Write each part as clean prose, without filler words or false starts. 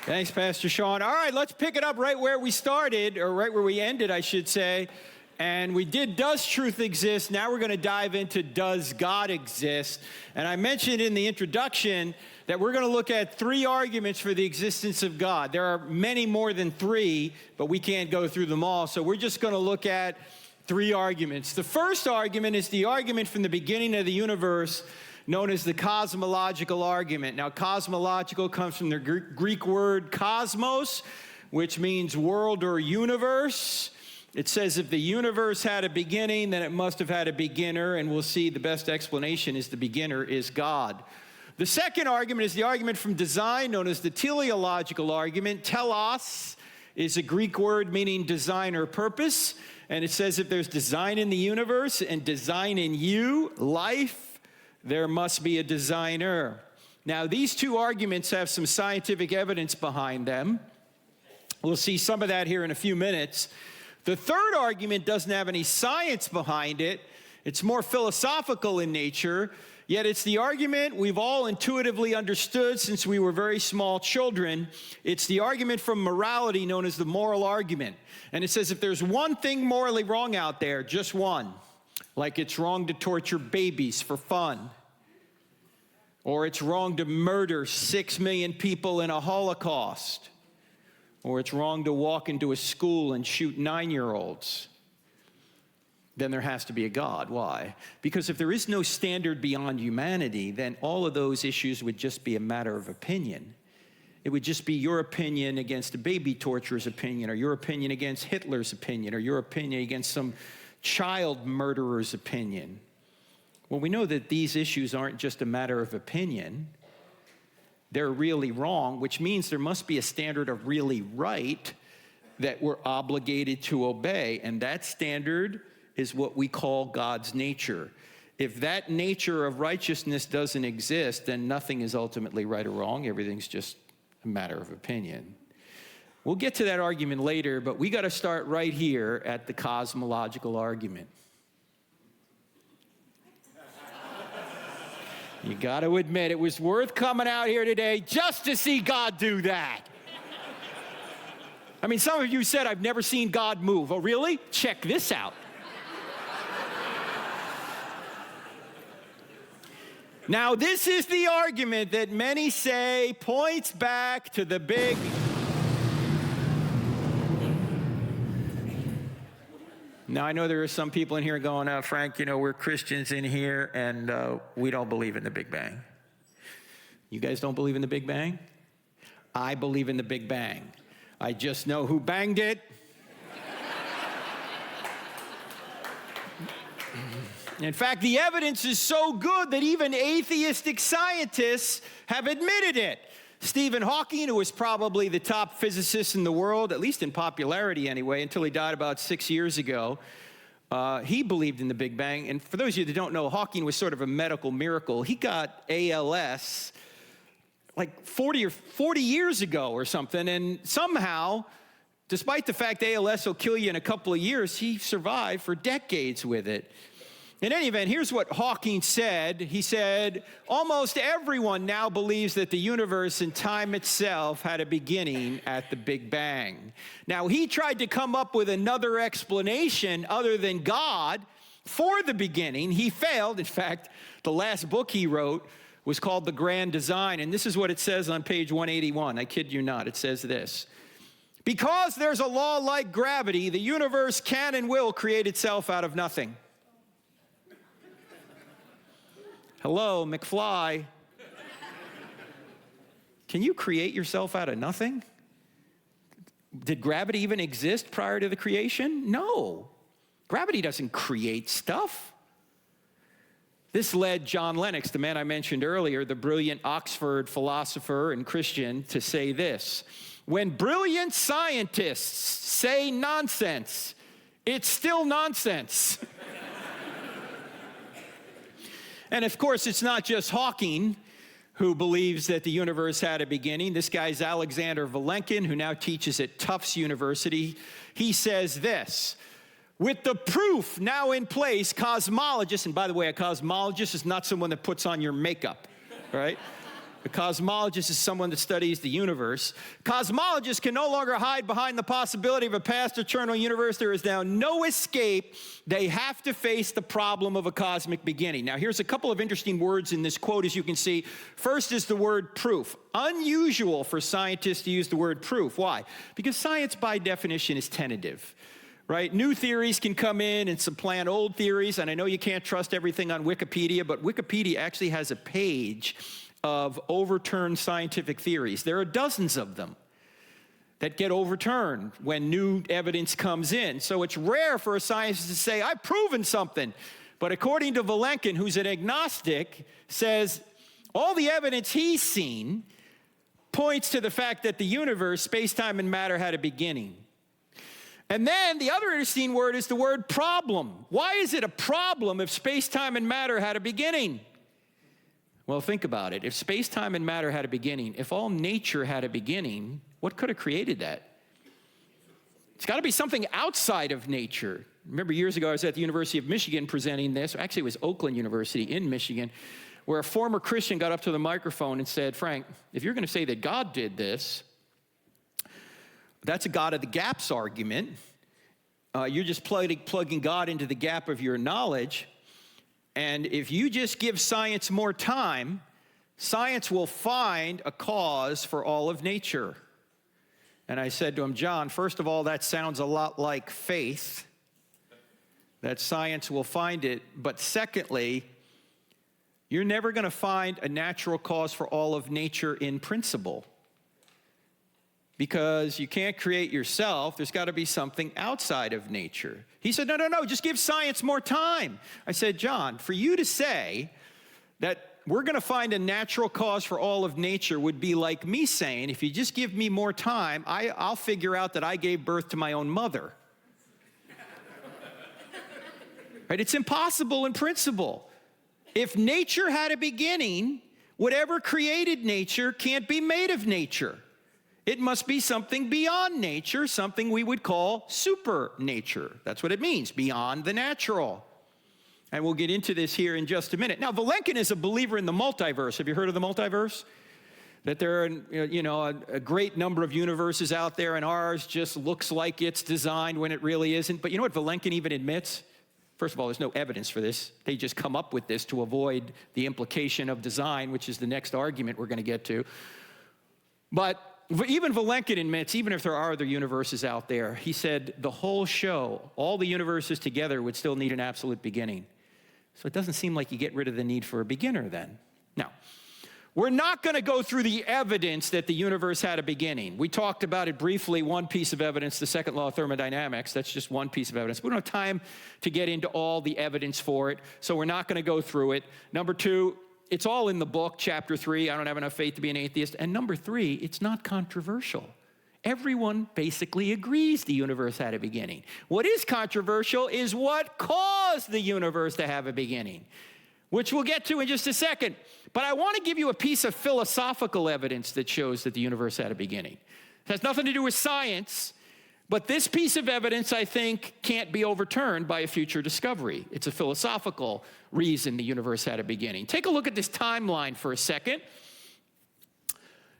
Thanks, Pastor Sean. All right, let's pick it up right where we started, or right where we ended, I should say. And we did, does truth exist? Now we're going to dive into, does God exist? And I mentioned in the introduction that we're going to look at 3 arguments for the existence of God. There are many more than 3, but we can't go through them all. So we're just going to look at 3 arguments. The first argument is the argument from the beginning of the universe, known as the cosmological argument. Now, cosmological comes from the Greek word cosmos, which means world or universe. It says if the universe had a beginning, then it must have had a beginner, and we'll see the best explanation is the beginner is God. The second argument is the argument from design, known as the teleological argument. Telos is a Greek word meaning design or purpose, and it says if there's design in the universe and design in you, life, there must be a designer. Now, these 2 arguments have some scientific evidence behind them. We'll see some of that here in a few minutes. The third argument doesn't have any science behind it. It's more philosophical in nature, yet it's the argument we've all intuitively understood since we were very small children. It's the argument from morality known as the moral argument. And it says if there's one thing morally wrong out there, just one, like it's wrong to torture babies for fun, or it's wrong to murder 6 million people in a Holocaust, or it's wrong to walk into a school and shoot 9-year-olds, then there has to be a God. Why? Because if there is no standard beyond humanity, then all of those issues would just be a matter of opinion. It would just be your opinion against a baby torturer's opinion, or your opinion against Hitler's opinion, or your opinion against some child murderer's opinion. Well, we know that these issues aren't just a matter of opinion. They're really wrong, which means there must be a standard of really right that we're obligated to obey. And that standard is what we call God's nature. If that nature of righteousness doesn't exist, then nothing is ultimately right or wrong. Everything's just a matter of opinion. We'll get to that argument later, but we got to start right here at the cosmological argument. You got to admit, it was worth coming out here today just to see God do that. I mean, some of you said, I've never seen God move. Oh, really? Check this out. Now, this is the argument that many say points back to the big... Now, I know there are some people in here going, Frank, you know, we're Christians in here, and we don't believe in the Big Bang. You guys don't believe in the Big Bang? I believe in the Big Bang. I just know who banged it. In fact, the evidence is so good that even atheistic scientists have admitted it. Stephen Hawking, who was probably the top physicist in the world, at least in popularity anyway, until he died about 6 years ago, he believed in the Big Bang. And for those of you that don't know, Hawking was sort of a medical miracle. He got ALS like 40 years ago or something, and somehow, despite the fact ALS will kill you in a couple of years, he survived for decades with it. In any event, here's what Hawking said. He said, almost everyone now believes that the universe and time itself had a beginning at the Big Bang. Now, he tried to come up with another explanation other than God for the beginning. He failed. In fact, the last book he wrote was called The Grand Design, and this is what it says on page 181. I kid you not. It says this: because there's a law like gravity, the universe can and will create itself out of nothing. Hello, McFly. Can you create yourself out of nothing? Did gravity even exist prior to the creation? No. Gravity doesn't create stuff. This led John Lennox, the man I mentioned earlier, the brilliant Oxford philosopher and Christian, to say this: when brilliant scientists say nonsense, it's still nonsense. And of course, it's not just Hawking who believes that the universe had a beginning. This guy's Alexander Vilenkin, who now teaches at Tufts University. He says this: with the proof now in place, cosmologists, and by the way, a cosmologist is not someone that puts on your makeup, right? A cosmologist is someone that studies the universe. Cosmologists can no longer hide behind the possibility of a past eternal universe. There is now no escape. They have to face the problem of a cosmic beginning. Now, here's a couple of interesting words in this quote, as you can see. First is the word proof. Unusual for scientists to use the word proof. Why? Because science, by definition, is tentative. Right? New theories can come in and supplant old theories, and I know you can't trust everything on Wikipedia, but Wikipedia actually has a page of overturned scientific theories. There are dozens of them that get overturned when new evidence comes in. So it's rare for a scientist to say, I've proven something. But according to Valenkin, who's an agnostic, says all the evidence he's seen points to the fact that the universe, space-time, and matter had a beginning. And then the other interesting word is the word problem. Why is it a problem if space-time and matter had a beginning? Well, think about it. If space-time and matter had a beginning, if all nature had a beginning, what could have created that? It's got to be something outside of nature. Remember years ago I was at the University of Michigan presenting this. Actually, it was Oakland University in Michigan, where a former Christian got up to the microphone and said, Frank, if you're going to say that God did this, that's a God of the gaps argument. You're just plugging God into the gap of your knowledge. And if you just give science more time, science will find a cause for all of nature. And I said to him, John, first of all, that sounds a lot like faith, that science will find it. But secondly, you're never going to find a natural cause for all of nature in principle. Because you can't create yourself. There's got to be something outside of nature. He said, no, just give science more time. I said, John, for you to say that we're going to find a natural cause for all of nature would be like me saying, if you just give me more time, I'll figure out that I gave birth to my own mother. Right? It's impossible in principle. If nature had a beginning, whatever created nature can't be made of nature. It must be something beyond nature, something we would call supernature. That's what it means, beyond the natural. And we'll get into this here in just a minute. Now, Valenkin is a believer in the multiverse. Have you heard of the multiverse? That there are, a great number of universes out there, and ours just looks like it's designed when it really isn't. But you know what Valenkin even admits? First of all, there's no evidence for this. They just come up with this to avoid the implication of design, which is the next argument we're going to get to. But even Valenkin admits, even if there are other universes out there, he said the whole show, all the universes together would still need an absolute beginning. So it doesn't seem like you get rid of the need for a beginner then. Now, we're not going to go through the evidence that the universe had a beginning. We talked about it briefly, one piece of evidence, the second law of thermodynamics. That's just one piece of evidence. We don't have time to get into all the evidence for it, so we're not going to go through it. Number two, it's all in the book, chapter 3, I don't have enough faith to be an atheist. And number 3, it's not controversial. Everyone basically agrees the universe had a beginning. What is controversial is what caused the universe to have a beginning, which we'll get to in just a second. But I want to give you a piece of philosophical evidence that shows that the universe had a beginning. It has nothing to do with science, but this piece of evidence, I think, can't be overturned by a future discovery. It's a philosophical reason the universe had a beginning. Take a look at this timeline for a second.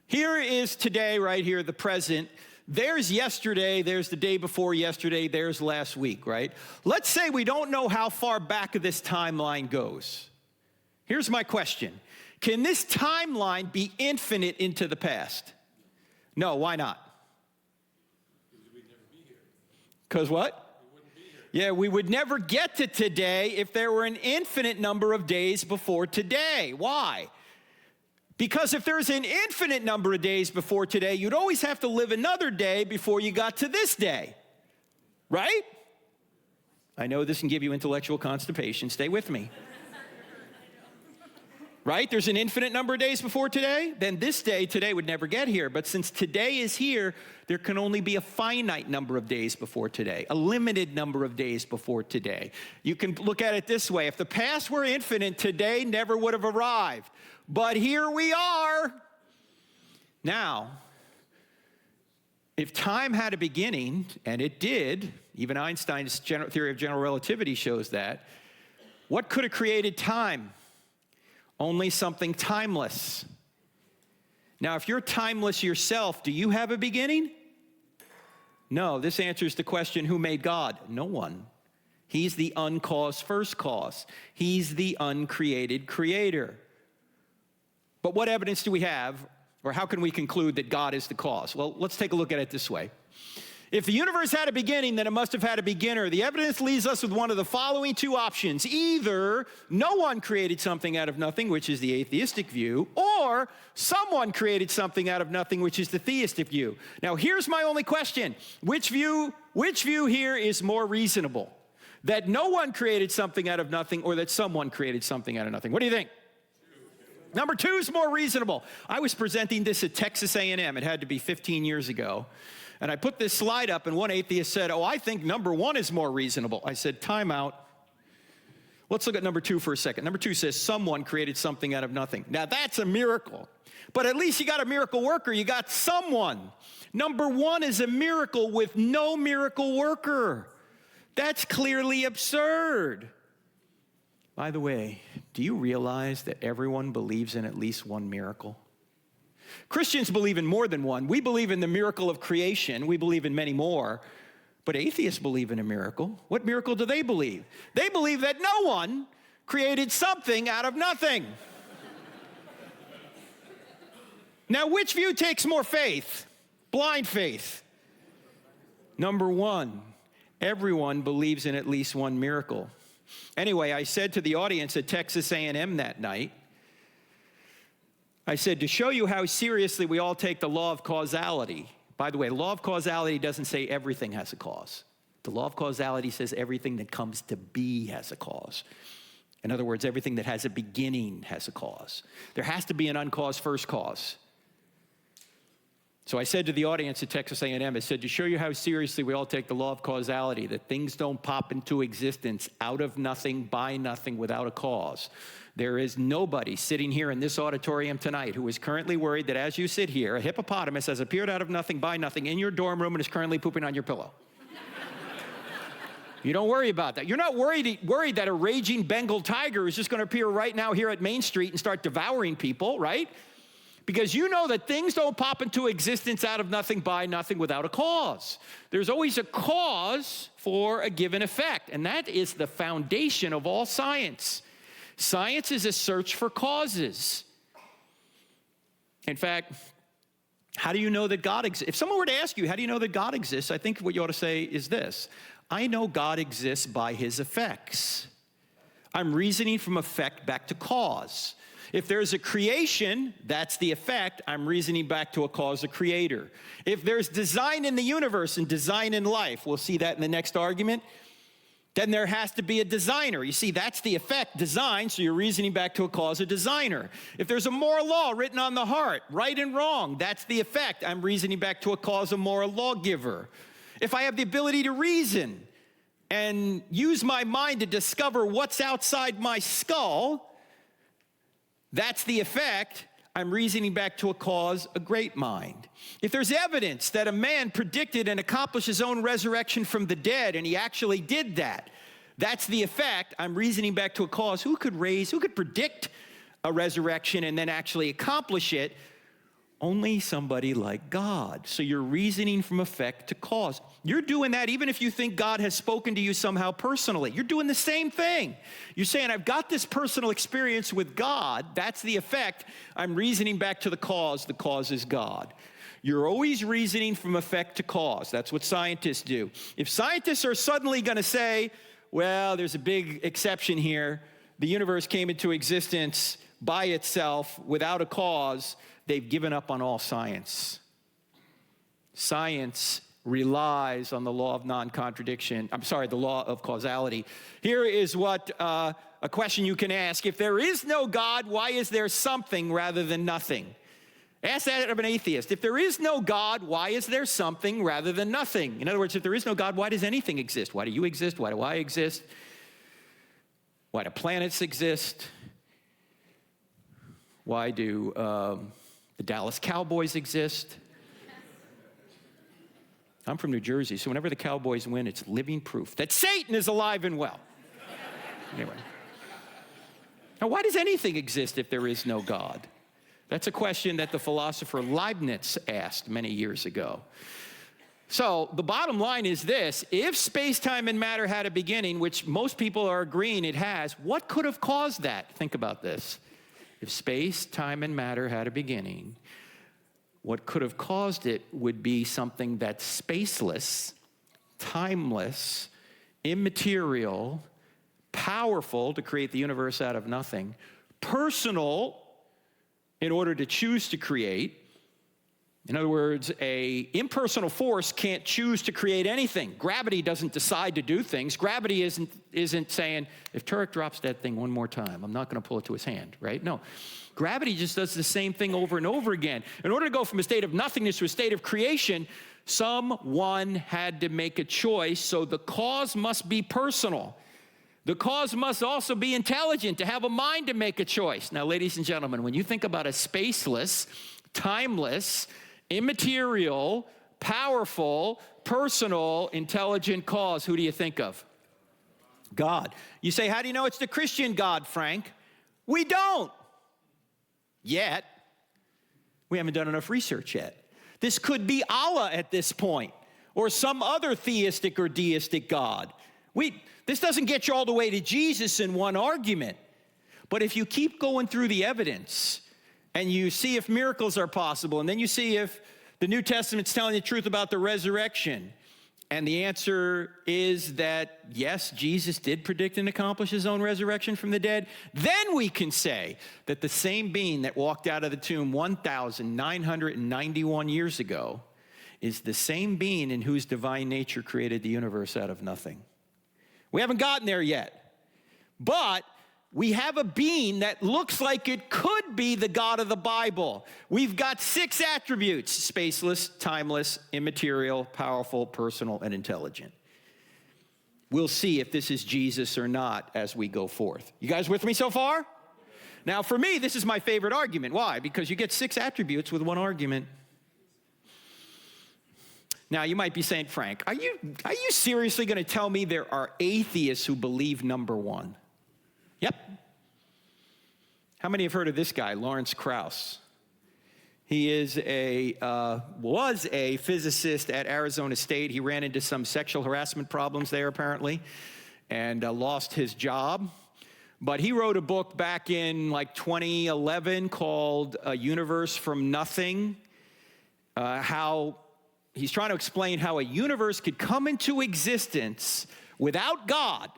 Here is today, right here, the present. There's yesterday, there's the day before yesterday, there's last week, right? Let's say we don't know how far back this timeline goes. Here's my question. Can this timeline be infinite into the past? No, why not? Because what? Yeah, we would never get to today if there were an infinite number of days before today. Why? Because if there's an infinite number of days before today, you'd always have to live another day before you got to this day. Right? I know this can give you intellectual constipation. Stay with me. Right? There's an infinite number of days before today. Then this day, today, would never get here. But since today is here, there can only be a finite number of days before today, a limited number of days before today. You can look at it this way. If the past were infinite, today never would have arrived. But here we are. Now, if time had a beginning, and it did, even Einstein's theory of general relativity shows that, what could have created time? Only something timeless. Now, if you're timeless yourself, do you have a beginning? No, this answers the question, who made God? No one. He's the uncaused first cause. He's the uncreated creator. But what evidence do we have, or how can we conclude that God is the cause? Well, let's take a look at it this way. If the universe had a beginning, then it must have had a beginner. The evidence leaves us with one of the following two options. Either no one created something out of nothing, which is the atheistic view, or someone created something out of nothing, which is the theistic view. Now, here's my only question. Which view here is more reasonable? That no one created something out of nothing, or that someone created something out of nothing? What do you think? Number two is more reasonable. I was presenting this at Texas A&M. It had to be 15 years ago. And I put this slide up, and one atheist said, oh, I think number one is more reasonable. I said, time out. Let's look at number two for a second. Number two says someone created something out of nothing. Now, that's a miracle. But at least you got a miracle worker. You got someone. Number one is a miracle with no miracle worker. That's clearly absurd. By the way, do you realize that everyone believes in at least one miracle? Christians believe in more than one. We believe in the miracle of creation. We believe in many more. But atheists believe in a miracle. What miracle do they believe? They believe that no one created something out of nothing. Now, which view takes more faith? Blind faith. Number one, everyone believes in at least one miracle. Anyway, I said to the audience at Texas A&M that night, I said, to show you how seriously we all take the law of causality. By the way, the law of causality doesn't say everything has a cause. The law of causality says everything that comes to be has a cause. In other words, everything that has a beginning has a cause. There has to be an uncaused first cause. So I said to the audience at Texas A&M, I said, to show you how seriously we all take the law of causality, that things don't pop into existence out of nothing, by nothing, without a cause. There is nobody sitting here in this auditorium tonight who is currently worried that as you sit here, a hippopotamus has appeared out of nothing, by nothing, in your dorm room and is currently pooping on your pillow. You don't worry about that. You're not worried that a raging Bengal tiger is just going to appear right now here at Main Street and start devouring people, right? Because you know that things don't pop into existence out of nothing, by nothing, without a cause. There's always a cause for a given effect, and that is the foundation of all science. Science is a search for causes. In fact, how do you know that God exists? If someone were to ask you, how do you know that God exists? I think what you ought to say is this. I know God exists by his effects. I'm reasoning from effect back to cause. If there's a creation, that's the effect. I'm reasoning back to a cause, a creator. If there's design in the universe and design in life, we'll see that in the next argument, then there has to be a designer. You see, that's the effect, design, so you're reasoning back to a cause, a designer. If there's a moral law written on the heart, right and wrong, that's the effect. I'm reasoning back to a cause, a moral lawgiver. If I have the ability to reason and use my mind to discover what's outside my skull, that's the effect. I'm reasoning back to a cause, a great mind. If there's evidence that a man predicted and accomplished his own resurrection from the dead, and he actually did that, that's the effect. I'm reasoning back to a cause. Who could predict a resurrection and then actually accomplish it? Only somebody like God. So you're reasoning from effect to cause. You're doing that even if you think God has spoken to you somehow personally. You're doing the same thing. You're saying, I've got this personal experience with God. That's the effect. I'm reasoning back to the cause. The cause is God. You're always reasoning from effect to cause. That's what scientists do. If scientists are suddenly going to say, well, there's a big exception here. The universe came into existence by itself without a cause. They've given up on all science. Science relies on the law of non-contradiction. The law of causality. Here is what a question you can ask. If there is no God, why is there something rather than nothing? Ask that of an atheist. If there is no God, why is there something rather than nothing? In other words, if there is no God, why does anything exist? Why do you exist? Why do I exist? Why do planets exist? Why do the Dallas Cowboys exist? I'm from New Jersey, so whenever the Cowboys win, it's living proof that Satan is alive and well. Anyway. Now, why does anything exist if there is no God? That's a question that the philosopher Leibniz asked many years ago. So the bottom line is this: if space, time, and matter had a beginning, which most people are agreeing it has, what could have caused that? Think about this. If space, time, and matter had a beginning, what could have caused it would be something that's spaceless, timeless, immaterial, powerful to create the universe out of nothing, personal in order to choose to create. In other words, an impersonal force can't choose to create anything. Gravity doesn't decide to do things. Gravity isn't saying, if Turek drops that thing one more time, I'm not going to pull it to his hand, right? No. Gravity just does the same thing over and over again. In order to go from a state of nothingness to a state of creation, someone had to make a choice, so the cause must be personal. The cause must also be intelligent, to have a mind to make a choice. Now, ladies and gentlemen, when you think about a spaceless, timeless, immaterial, powerful, personal, intelligent cause, who do you think of? God. You say, how do you know it's the Christian God, Frank? We don't. Yet. We haven't done enough research yet. This could be Allah at this point, or some other theistic or deistic God. This doesn't get you all the way to Jesus in one argument. But if you keep going through the evidence, and you see if miracles are possible, and then you see if the New Testament's telling the truth about the resurrection, and the answer is that, yes, Jesus did predict and accomplish his own resurrection from the dead, then we can say that the same being that walked out of the tomb 1,991 years ago is the same being in whose divine nature created the universe out of nothing. We haven't gotten there yet, but we have a being that looks like it could be the God of the Bible. We've got 6 attributes: spaceless, timeless, immaterial, powerful, personal, and intelligent. We'll see if this is Jesus or not as we go forth. You guys with me so far? Now, for me, this is my favorite argument. Why? Because you get 6 attributes with one argument. Now, you might be saying, Frank, are you seriously going to tell me there are atheists who believe number 1? Yep. How many have heard of this guy, Lawrence Krauss? He was a physicist at Arizona State. He ran into some sexual harassment problems there, apparently, and lost his job. But he wrote a book back in like 2011 called A Universe from Nothing, how he's trying to explain how a universe could come into existence without God,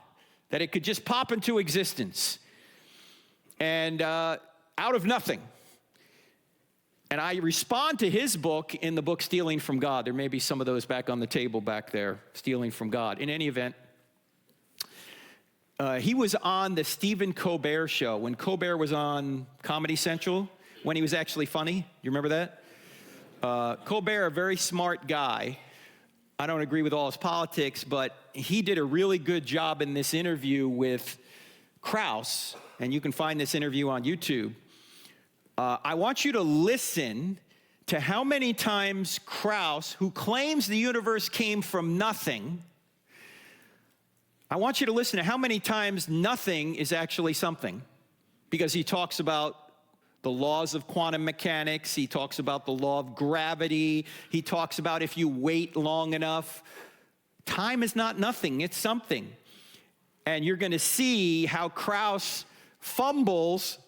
that it could just pop into existence and out of nothing. And I respond to his book in the book Stealing from God. There may be some of those back on the table back there, Stealing from God. In any event, he was on the Stephen Colbert show when Colbert was on Comedy Central, when he was actually funny. You remember that? Colbert, a very smart guy. I don't agree with all his politics, but he did a really good job in this interview with Krauss, and you can find this interview on YouTube. I want you to listen to how many times Krauss, who claims the universe came from nothing, I want you to listen to how many times nothing is actually something, because he talks about the laws of quantum mechanics. He talks about the law of gravity. He talks about if you wait long enough, time is not nothing, it's something. And you're going to see how Krauss fumbles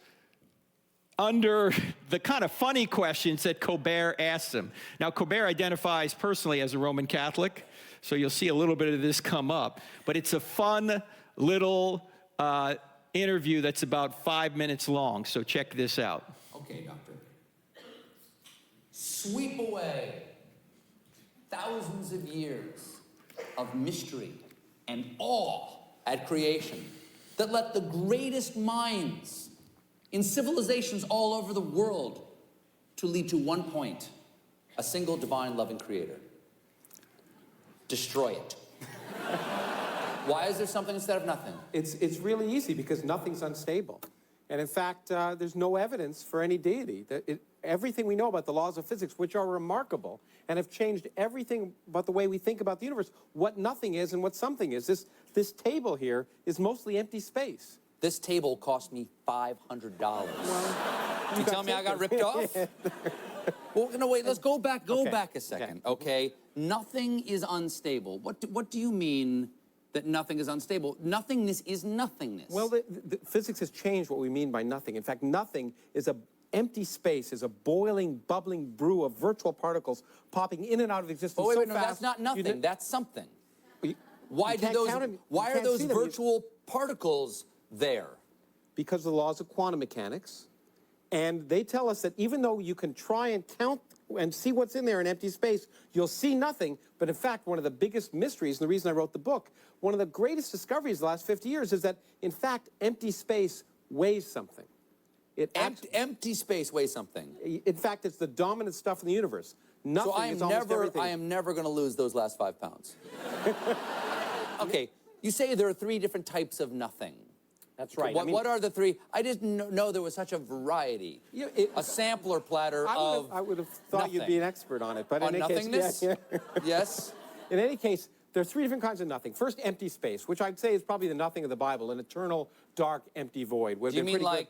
under the kind of funny questions that Colbert asks him. Now, Colbert identifies personally as a Roman Catholic, so you'll see a little bit of this come up. But it's a fun little interview that's about 5 minutes long, so check this out. Okay, doctor. Sweep away thousands of years of mystery and awe at creation that let the greatest minds in civilizations all over the world to lead to one point: a single divine loving creator. Destroy it. Why is there something instead of nothing? It's really easy, because nothing's unstable. And in fact, there's no evidence for any deity. Everything we know about the laws of physics, which are remarkable and have changed everything about the way we think about the universe, what nothing is and what something is. This table here is mostly empty space. This table cost me $500. Well, You tell me I got ripped off? Well, no, wait, let's go back a second, okay? Nothing is unstable. What do you mean that nothing is unstable? Nothingness is nothingness. Well, the physics has changed what we mean by nothing. In fact, nothing is a empty space, is a boiling, bubbling brew of virtual particles popping in and out of existence oh, wait, so wait, no, fast. that's not nothing. That's something. Why Why are those virtual particles there? Because of the laws of quantum mechanics. And they tell us that even though you can try and count and see what's in there in empty space, you'll see nothing. But in fact, one of the biggest mysteries, and the reason I wrote the book, one of the greatest discoveries of the last 50 years is that, in fact, empty space weighs something. Empty space weighs something. In fact, it's the dominant stuff in the universe. Nothing So is almost everything. I am never going to lose those last 5 pounds. Okay, you say there are 3 different types of nothing. That's right. What are the 3? I didn't know there was such a variety. A sampler platter of I would have thought nothing. you'd be an expert on it. But On in any nothingness? case, Yes? In any case, there are 3 different kinds of nothing. First, empty space, which I'd say is probably the nothing of the Bible, an eternal, dark, empty void. Do you mean like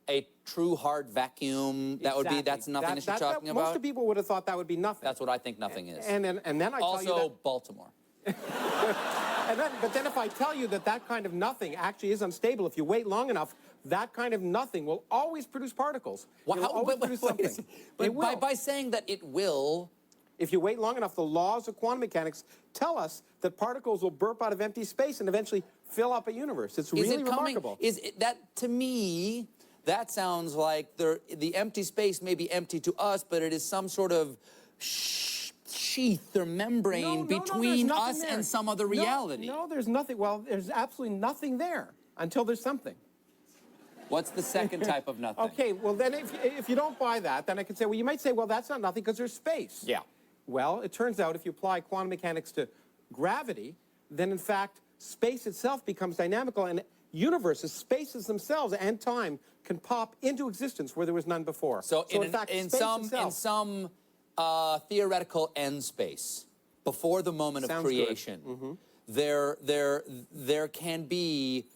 a true hard vacuum? That would be, that's nothingness you're talking about? Most of people would have thought that would be nothing. That's what I think nothing is. And then I tell you Also, that, Baltimore. but then if I tell you that kind of nothing actually is unstable, if you wait long enough, that kind of nothing will always produce particles. It will always produce something. It will. By saying that it will, if you wait long enough, the laws of quantum mechanics tell us that particles will burp out of empty space and eventually fill up a universe. It's really remarkable. To me, that sounds like the empty space may be empty to us, but it is some sort of sheath or membrane between us and some other reality. No, there's nothing. Well, there's absolutely nothing there until there's something. What's the second type of nothing? Okay, well then if you don't buy that, then I could say, well, you might say, well, that's not nothing because there's space. Yeah. Well, it turns out if you apply quantum mechanics to gravity, then in fact, space itself becomes dynamical, and universes, spaces themselves and time can pop into existence where there was none before. So in fact, in space some theoretical end space, before the moment of creation, there can be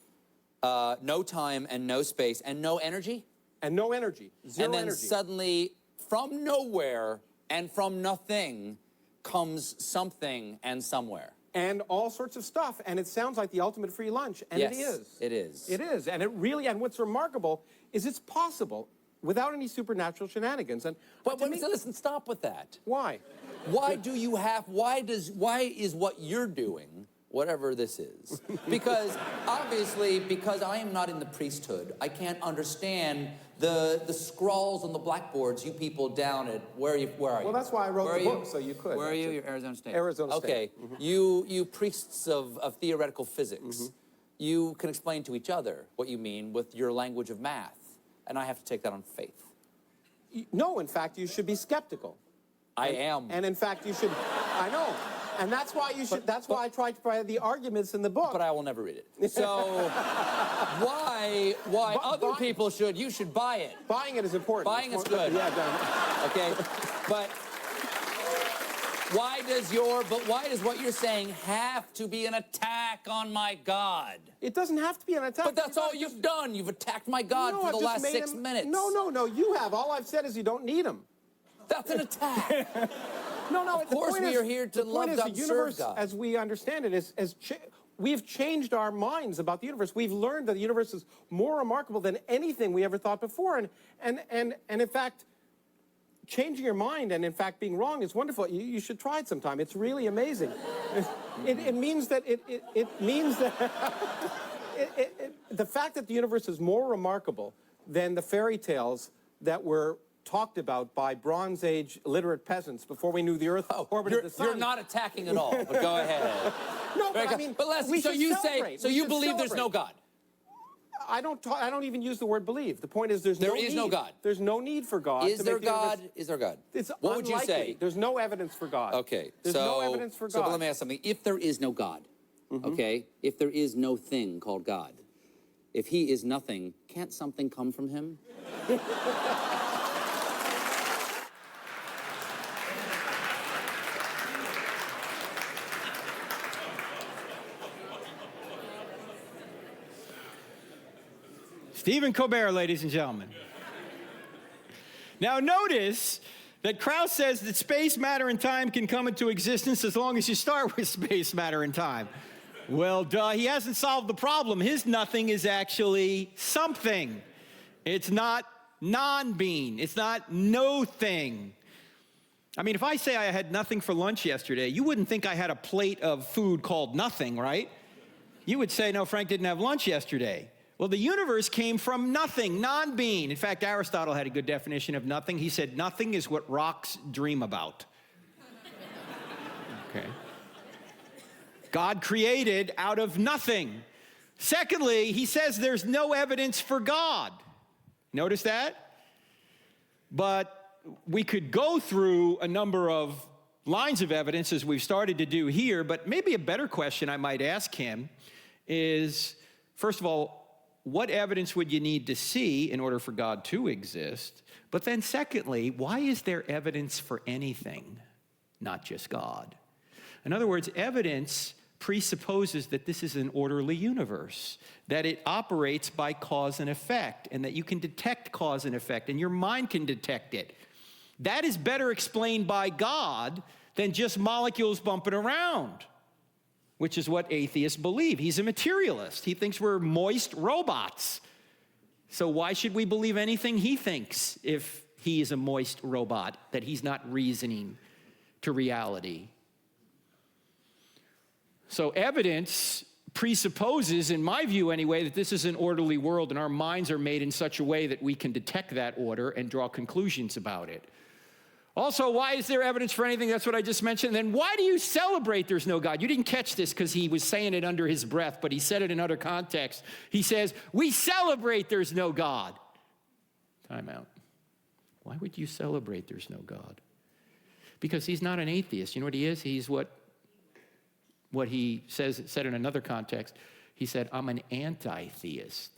no time and no space and no energy? And no energy. Zero and then energy. Suddenly, from nowhere and from nothing comes something and somewhere. And all sorts of stuff, and it sounds like the ultimate free lunch, and yes, it is. It is. It is, and and what's remarkable is it's possible without any supernatural shenanigans. And But listen, stop with that. Why? Why is what you're doing, whatever this is? Because obviously, because I am not in the priesthood, I can't understand the scrawls on the blackboards you people down at, where are you? Well, that's why I wrote the book, so you could. Where are you? You're Arizona State. Arizona State. Okay, you priests of theoretical physics, you can explain to each other what you mean with your language of math, and I have to take that on faith. No, in fact, you should be skeptical. I am. And in fact, you should, I know. And that's why you should, that's why I tried to provide the arguments in the book. But I will never read it. So why other people should, you should buy it. Buying it is important. Buying is good. Yeah, done. Okay, but why does what you're saying have to be an attack on my God? It doesn't have to be an attack. But that's all you've done. You've attacked my God for the last 6 minutes. No, you have. All I've said is you don't need him. That's an attack. No, of course we are here to love God, the universe, serve God. as we understand it, we've changed our minds about the universe. We've learned that the universe is more remarkable than anything we ever thought before. And in fact, changing your mind and in fact being wrong is wonderful. You should try it sometime. It's really amazing. It means that the fact that the universe is more remarkable than the fairy tales that were talked about by Bronze Age literate peasants before we knew the Earth orbited the Sun. You're not attacking at all, but go ahead. No, but I mean, Leslie, so you believe there's no God? I don't even use the word believe. The point is there is no God. There's no need for God. Is there God? Is there God? It's what would you say? There's no evidence for God. Okay. There's no evidence for God. So let me ask something. If there is no God, okay, if there is no thing called God, if he is nothing, can't something come from him? Stephen Colbert, ladies and gentlemen. Now notice that Krauss says that space, matter, and time can come into existence as long as you start with space, matter, and time. Well, duh, he hasn't solved the problem. His nothing is actually something. It's not non-being. It's not no thing. I mean, if I say I had nothing for lunch yesterday, you wouldn't think I had a plate of food called nothing, right? You would say, no, Frank didn't have lunch yesterday. Well, the universe came from nothing, non-being. In fact, Aristotle had a good definition of nothing. He said, nothing is what rocks dream about. Okay. God created out of nothing. Secondly, he says there's no evidence for God. Notice that? But we could go through a number of lines of evidence as we've started to do here, but maybe a better question I might ask him is, first of all, what evidence would you need to see in order for God to exist? But then secondly, why is there evidence for anything, not just God? In other words, evidence presupposes that this is an orderly universe, that it operates by cause and effect, and that you can detect cause and effect, and your mind can detect it. That is better explained by God than just molecules bumping around, which is what atheists believe. He's a materialist. He thinks we're moist robots. So why should we believe anything he thinks if he is a moist robot, that he's not reasoning to reality? So evidence presupposes, in my view anyway, that this is an orderly world and our minds are made in such a way that we can detect that order and draw conclusions about it. Also, why is there evidence for anything? That's what I just mentioned. And then why do you celebrate there's no God? You didn't catch this because he was saying it under his breath, but he said it in other contexts. He says, we celebrate there's no God. Time out. Why would you celebrate there's no God? Because he's not an atheist. You know what he is? He's what he said in another context. He said, I'm an anti-theist.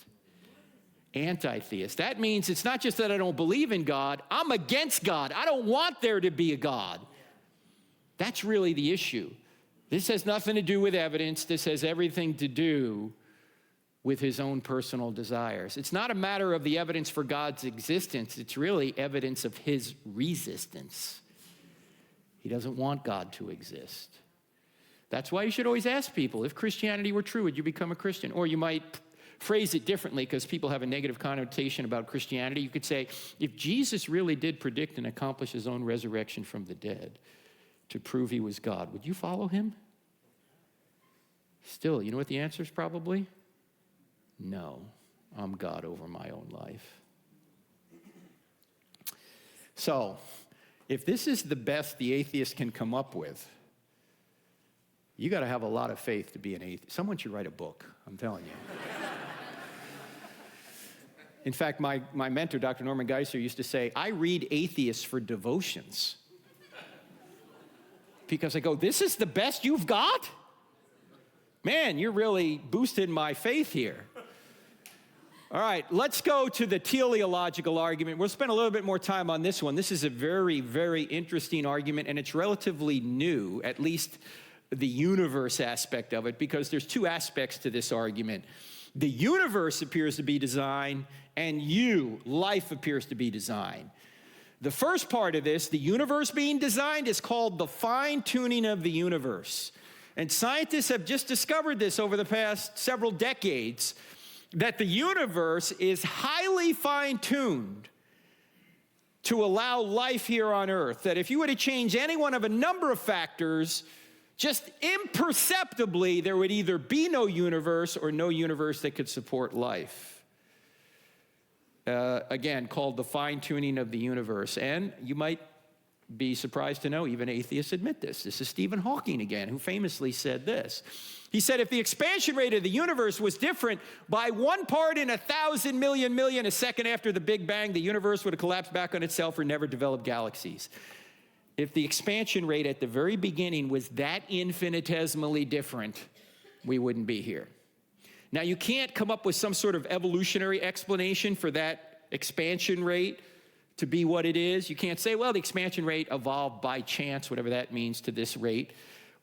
Anti-theist. That means it's not just that I don't believe in God, I'm against God. I don't want there to be a God. That's really the issue. This has nothing to do with evidence. This has everything to do with his own personal desires. It's not a matter of the evidence for God's existence. It's really evidence of his resistance. He doesn't want God to exist. That's why you should always ask people, if Christianity were true, would you become a Christian? Or you might phrase it differently because people have a negative connotation about Christianity. You could say, if Jesus really did predict and accomplish his own resurrection from the dead to prove he was God, would you follow him? Still, you know what the answer is probably? No, I'm God over my own life. So, if this is the best the atheist can come up with, you got to have a lot of faith to be an atheist. Someone should write a book, I'm telling you. In fact, my mentor, Dr. Norman Geisler, used to say, I read atheists for devotions. Because I go, this is the best you've got? Man, you're really boosting my faith here. All right, let's go to the teleological argument. We'll spend a little bit more time on this one. This is a very, very interesting argument, and it's relatively new, at least the universe aspect of it, because there's two aspects to this argument. The universe appears to be designed, and life appears to be designed. The first part of this, the universe being designed, is called the fine-tuning of the universe. And scientists have just discovered this over the past several decades, that the universe is highly fine-tuned to allow life here on Earth. That if you were to change any one of a number of factors, just imperceptibly, there would either be no universe or no universe that could support life. Again, called the fine-tuning of the universe. And you might be surprised to know even atheists admit this. This is Stephen Hawking again, who famously said this. He said, if the expansion rate of the universe was different by 1 part in 1,000 million a second after the Big Bang, the universe would have collapsed back on itself or never developed galaxies. If the expansion rate at the very beginning was that infinitesimally different, we wouldn't be here. Now, you can't come up with some sort of evolutionary explanation for that expansion rate to be what it is. You can't say, well, the expansion rate evolved by chance, whatever that means, to this rate.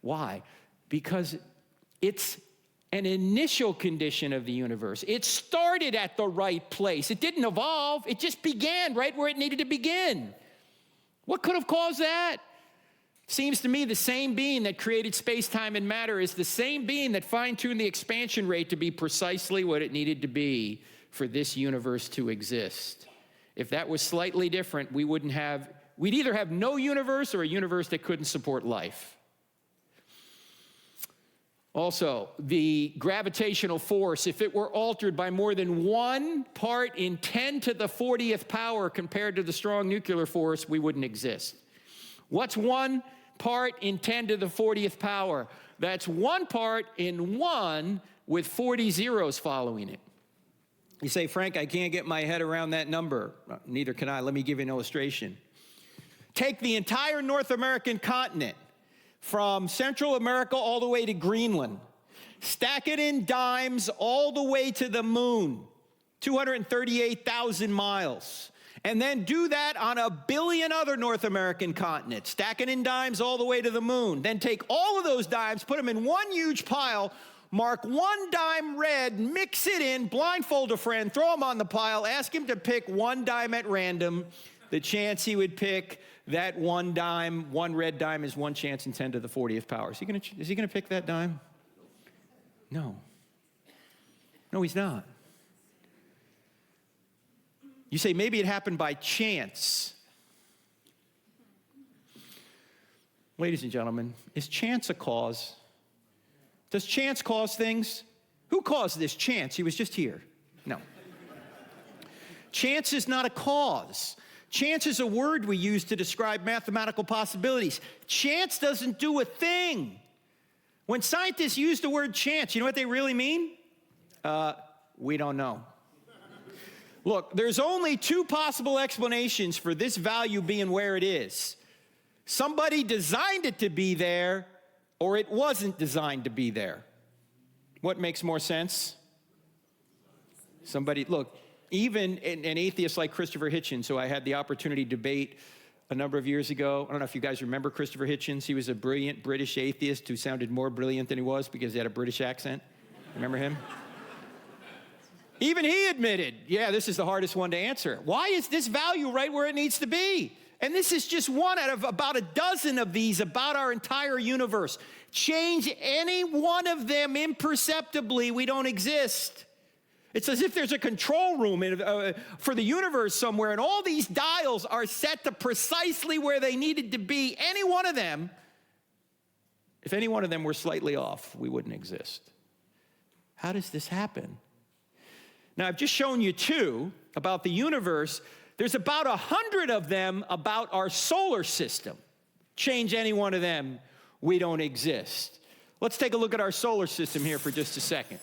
Why? Because it's an initial condition of the universe. It started at the right place. It didn't evolve. It just began right where it needed to begin. What could have caused that? Seems to me the same being that created space-time and matter is the same being that fine-tuned the expansion rate to be precisely what it needed to be for this universe to exist. If that was slightly different, we'd either have no universe or a universe that couldn't support life. Also, the gravitational force, if it were altered by more than 1 part in 10 to the 40th power compared to the strong nuclear force, we wouldn't exist. What's 1 part in 10 to the 40th power? That's 1 part in 1 with 40 zeros following it. You say, Frank, I can't get my head around that number. Neither can I. Let me give you an illustration. Take the entire North American continent, from Central America all the way to Greenland. Stack it in dimes all the way to the moon, 238,000 miles. And then do that on 1 billion other North American continents. Stack it in dimes all the way to the moon. Then take all of those dimes, put them in one huge pile, mark 1 dime red, mix it in, blindfold a friend, throw him on the pile, ask him to pick 1 dime at random. The chance he would pick that 1 dime, 1 red dime, is 1 chance in 10 to the 40th power. Is he going to pick that dime? No. No, he's not. You say maybe it happened by chance. Ladies and gentlemen, is chance a cause? Does chance cause things? Who caused this? Chance. He was just here. No. Chance is not a cause. Chance is a word we use to describe mathematical possibilities. Chance doesn't do a thing. When scientists use the word chance, you know what they really mean? We don't know. Look, there's only 2 possible explanations for this value being where it is. Somebody designed it to be there, or it wasn't designed to be there. What makes more sense? Look, even an atheist like Christopher Hitchens, who I had the opportunity to debate a number of years ago. I don't know if you guys remember Christopher Hitchens. He was a brilliant British atheist who sounded more brilliant than he was because he had a British accent. Remember him? Even he admitted, yeah, this is the hardest one to answer. Why is this value right where it needs to be? And this is just one out of about a dozen of these about our entire universe. Change any one of them imperceptibly, we don't exist. It's as if there's a control room for the universe somewhere, and all these dials are set to precisely where they needed to be. Any one of them, if any one of them were slightly off, we wouldn't exist. How does this happen? Now, I've just shown you 2 about the universe. There's about 100 of them about our solar system. Change any one of them, we don't exist. Let's take a look at our solar system here for just a second.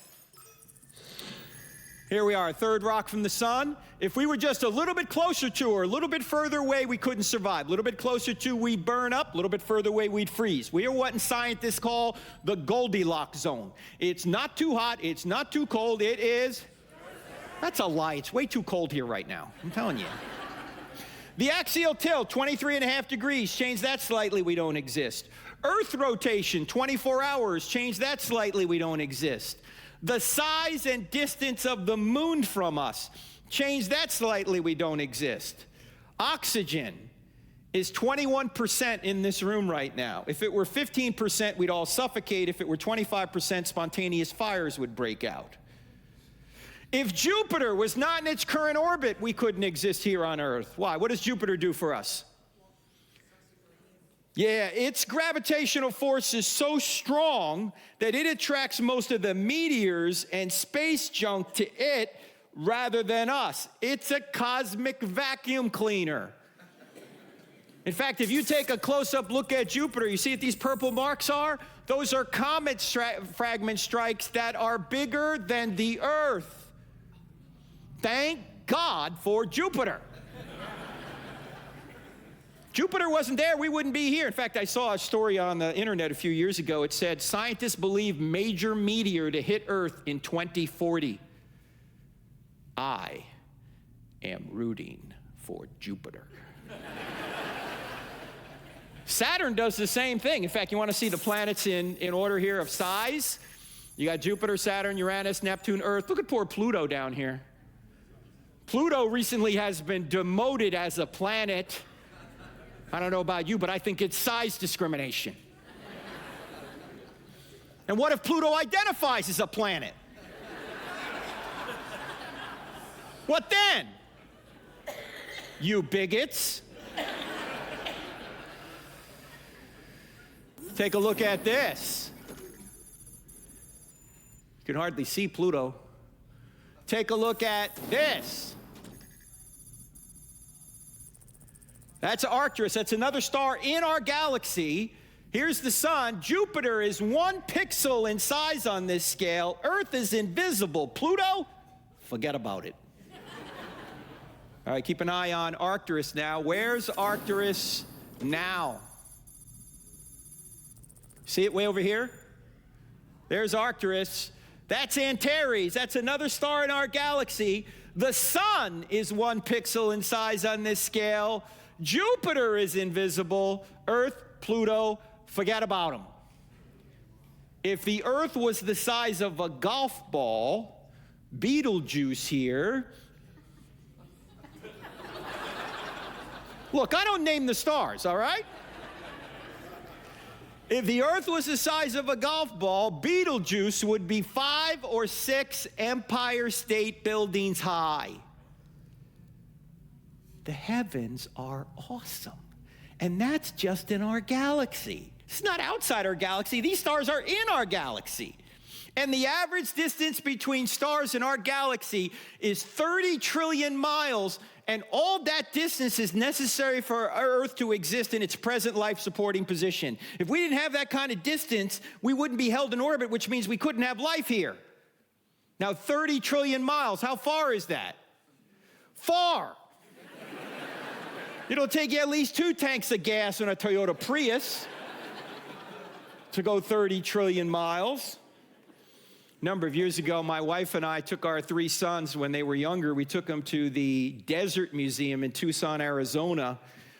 Here we are, 3rd rock from the sun. If we were just a little bit closer to or a little bit further away, we couldn't survive. A little bit closer to, we'd burn up. A little bit further away, we'd freeze. We are what scientists call the Goldilocks zone. It's not too hot. It's not too cold. It is... That's a lie. It's way too cold here right now. I'm telling you. The axial tilt, 23.5 degrees. Change that slightly, we don't exist. Earth rotation, 24 hours. Change that slightly, we don't exist. The size and distance of the moon from us. Change that slightly, we don't exist. Oxygen is 21% in this room right now. If it were 15%, we'd all suffocate. If it were 25%, spontaneous fires would break out. If Jupiter was not in its current orbit, we couldn't exist here on Earth. Why? What does Jupiter do for us? Yeah, its gravitational force is so strong that it attracts most of the meteors and space junk to it rather than us. It's a cosmic vacuum cleaner. In fact, if you take a close-up look at Jupiter, you see what these purple marks are? Those are comet fragment strikes that are bigger than the Earth. Thank God for Jupiter. Jupiter wasn't there, we wouldn't be here. In fact, I saw a story on the internet a few years ago. It said, scientists believe major meteor to hit Earth in 2040. I am rooting for Jupiter. Saturn does the same thing. In fact, you want to see the planets in order here of size? You got Jupiter, Saturn, Uranus, Neptune, Earth. Look at poor Pluto down here. Pluto recently has been demoted as a planet. I don't know about you, but I think it's size discrimination. And what if Pluto identifies as a planet? What then? You bigots. Take a look at this. You can hardly see Pluto. Take a look at this. That's Arcturus. That's another star in our galaxy. Here's the sun. Jupiter is 1 pixel in size on this scale. Earth is invisible. Pluto, forget about it. All right, keep an eye on Arcturus now. Where's Arcturus now? See it way over here? There's Arcturus. That's Antares. That's another star in our galaxy. The sun is 1 pixel in size on this scale. Jupiter is invisible. Earth, Pluto, forget about them. If the Earth was the size of a golf ball, Beetlejuice here. Look, I don't name the stars, all right? If the Earth was the size of a golf ball, Beetlejuice would be 5 or 6 Empire State Buildings high. The heavens are awesome. And that's just in our galaxy. It's not outside our galaxy. These stars are in our galaxy. And the average distance between stars in our galaxy is 30 trillion miles, and all that distance is necessary for our Earth to exist in its present life-supporting position. If we didn't have that kind of distance, we wouldn't be held in orbit, which means we couldn't have life here. Now, 30 trillion miles, how far is that? Far. It'll take you at least 2 tanks of gas on a Toyota Prius to go 30 trillion miles. A number of years ago, my wife and I took our 3 sons when they were younger. We took them to the Desert Museum in Tucson, Arizona.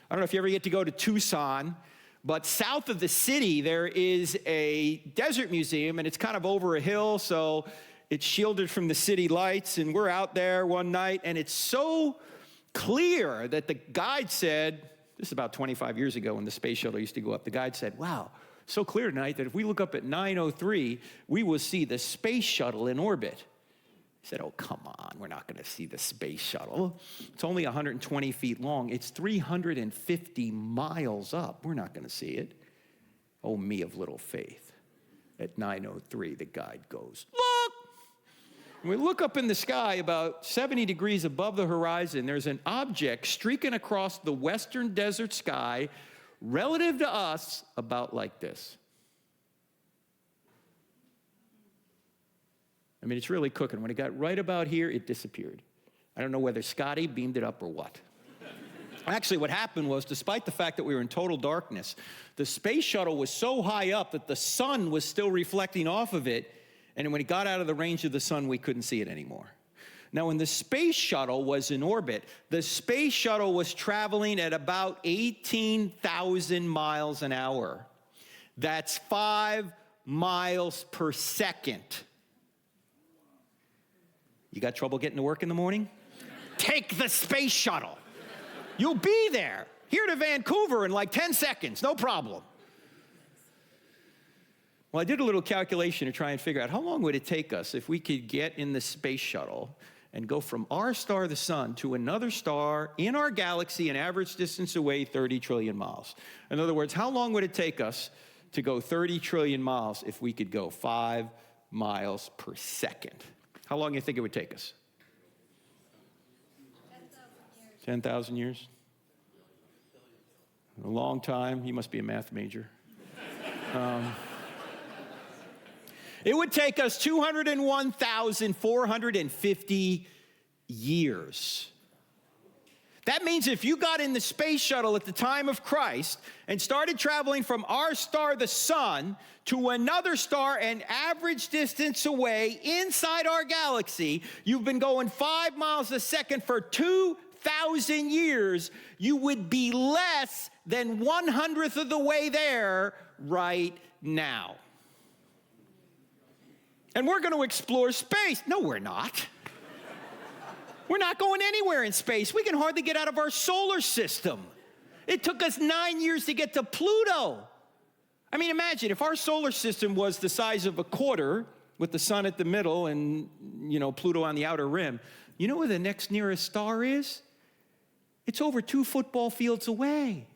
I don't know if you ever get to go to Tucson, but south of the city, there is a desert museum, and it's kind of over a hill, so it's shielded from the city lights. And we're out there one night, and it's so clear that the guide said, this is about 25 years ago when the space shuttle used to go up, the guide said, wow, so clear tonight that if we look up at 9:03, we will see the space shuttle in orbit. He said, oh, come on, we're not going to see the space shuttle. It's only 120 feet long. It's 350 miles up. We're not going to see it. Oh, me of little faith. At 9:03, the guide goes, look! When we look up in the sky about 70 degrees above the horizon, there's an object streaking across the western desert sky relative to us about like this. I mean, it's really cooking. When it got right about here, it disappeared. I don't know whether Scotty beamed it up or what. Actually, what happened was, despite the fact that we were in total darkness, the space shuttle was so high up that the sun was still reflecting off of it, and when it got out of the range of the sun, we couldn't see it anymore. Now, when the space shuttle was in orbit, the space shuttle was traveling at about 18,000 miles an hour. That's 5 miles per second. You got trouble getting to work in the morning? Take the space shuttle. You'll be there, here to Vancouver in like 10 seconds, no problem. Well, I did a little calculation to try and figure out how long would it take us if we could get in the space shuttle and go from our star, the sun, to another star in our galaxy, an average distance away, 30 trillion miles. In other words, how long would it take us to go 30 trillion miles if we could go 5 miles per second? How long do you think it would take us? 10,000 years. A long time. You must be a math major. It would take us 201,450 years. That means if you got in the space shuttle at the time of Christ and started traveling from our star, the sun, to another star an average distance away inside our galaxy, you've been going 5 miles a second for 2,000 years, you would be less than 1/100th of the way there right now. And we're going to explore space. No, we're not. We're not going anywhere in space. We can hardly get out of our solar system. It took us 9 years to get to Pluto. I mean, imagine if our solar system was the size of a quarter with the sun at the middle and, Pluto on the outer rim. You know where the next nearest star is? It's over 2 football fields away.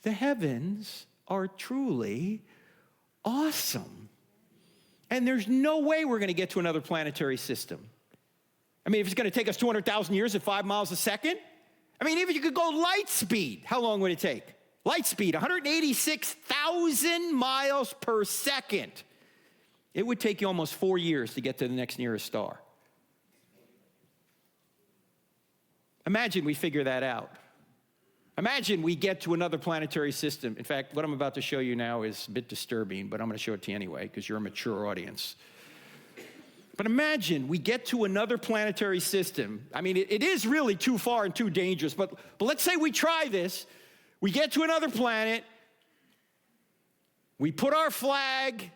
The heavens are truly awesome. And there's no way we're going to get to another planetary system. I mean, if it's going to take us 200,000 years at 5 miles a second, I mean, even if you could go light speed, how long would it take? Light speed, 186,000 miles per second. It would take you almost 4 years to get to the next nearest star. Imagine we figure that out. Imagine we get to another planetary system. In fact, what I'm about to show you now is a bit disturbing, but I'm going to show it to you anyway because you're a mature audience. But imagine we get to another planetary system. I mean, it is really too far and too dangerous, but let's say we try this. We get to another planet. We put our flag.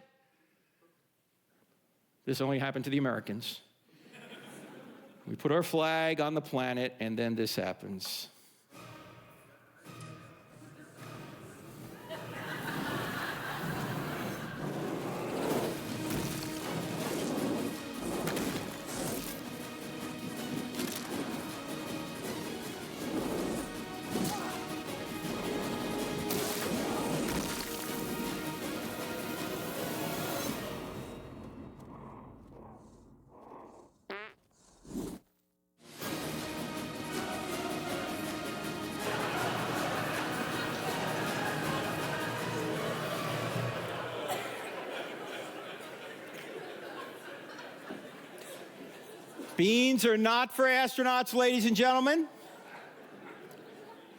This only happened to the Americans. We put our flag on the planet, and then this happens. Beans are not for astronauts, ladies and gentlemen.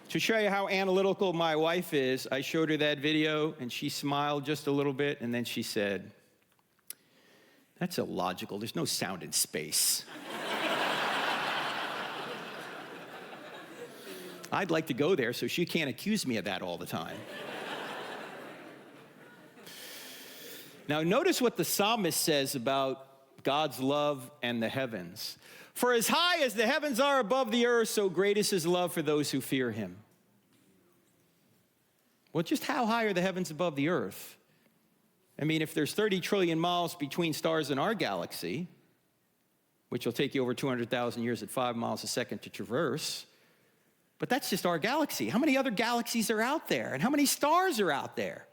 To show you how analytical my wife is, I showed her that video, and she smiled just a little bit, and then she said, "That's illogical. There's no sound in space." I'd like to go there so she can't accuse me of that all the time. Now, notice what the psalmist says about God's love and the heavens. For as high as the heavens are above the earth, so great is his love for those who fear him. Well, just how high are the heavens above the earth? I mean, if there's 30 trillion miles between stars in our galaxy, which will take you over 200,000 years at 5 miles a second to traverse, but that's just our galaxy. How many other galaxies are out there? And how many stars are out there?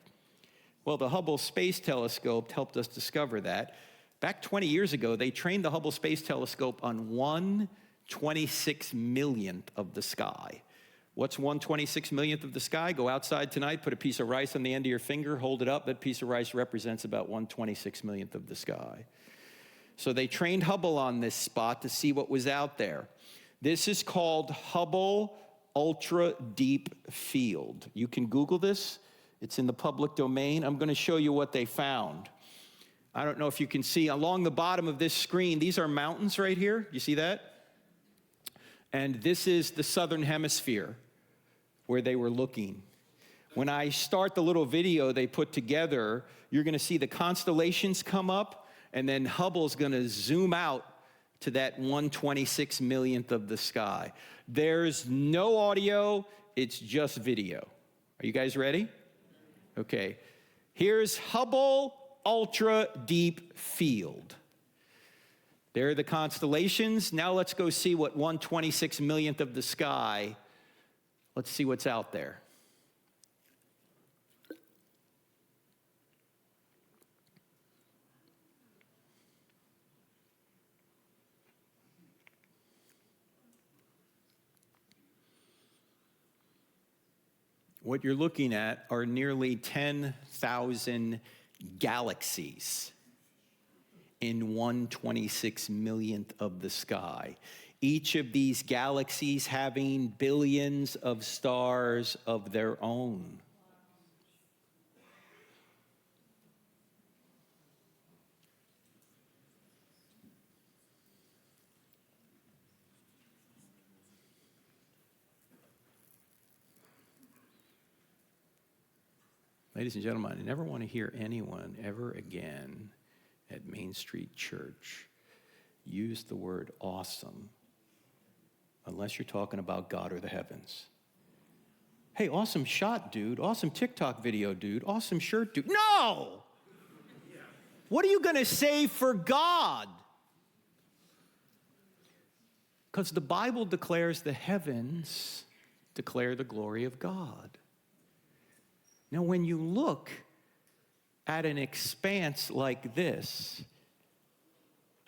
Well, the Hubble Space Telescope helped us discover that. Back 20 years ago, they trained the Hubble Space Telescope on 1/26 millionth of the sky. What's 1/26 millionth of the sky? Go outside tonight, put a piece of rice on the end of your finger, hold it up. That piece of rice represents about 1/26 millionth of the sky. So they trained Hubble on this spot to see what was out there. This is called Hubble Ultra Deep Field. You can Google this. It's in the public domain. I'm going to show you what they found. I don't know if you can see along the bottom of this screen, these are mountains right here. You see that? And this is the southern hemisphere where they were looking. When I start the little video they put together, you're going to see the constellations come up, and then Hubble's going to zoom out to that 1/26 millionth of the sky. There's no audio, it's just video. Are you guys ready? Okay. Here's Hubble Ultra Deep Field. There are the constellations. Now let's go see what 1/26 millionth of the sky, let's see what's out there. What you're looking at are nearly 10,000 galaxies in 1/26 millionth of the sky. Each of these galaxies having billions of stars of their own. Ladies and gentlemen, I never want to hear anyone ever again at Main Street Church use the word awesome unless you're talking about God or the heavens. Hey, awesome shot, dude. Awesome TikTok video, dude. Awesome shirt, dude. No! What are you going to say for God? Because the Bible declares the heavens declare the glory of God. Now, when you look at an expanse like this,